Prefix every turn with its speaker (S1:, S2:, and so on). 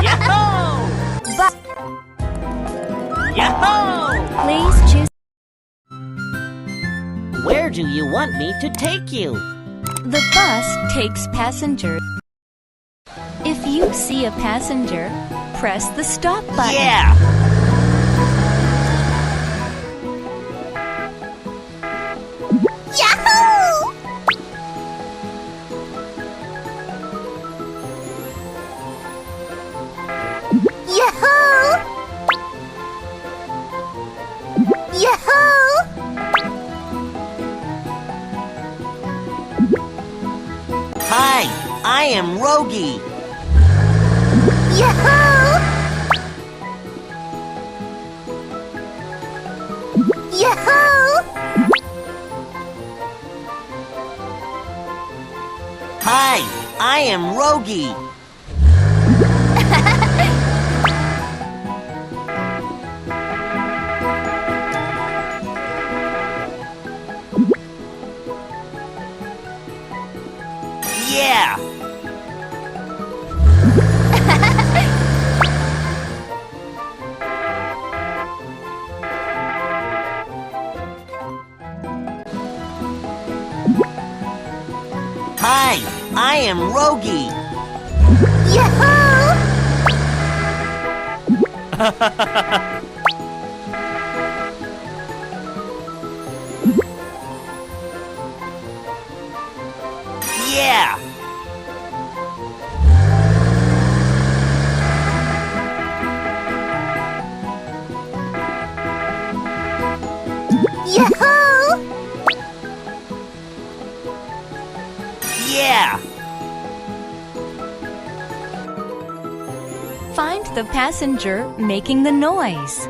S1: Yahoo! Yahoo!
S2: Please choose.
S1: Where do you want me to take you?
S2: The bus takes passengers. If you see a passenger, press the stop button.
S1: Yeah!
S3: Yahoo! Yahoo! Yahoo!
S1: Hi, I am Rogi.
S3: Yahoo! Yahoo!
S1: Hi, I am Rogi. Yeah! Hi, I am Rogi.
S3: Yahoo!
S1: Yeah!
S3: Yahoo!
S1: Yeah!
S2: Find the passenger making the noise.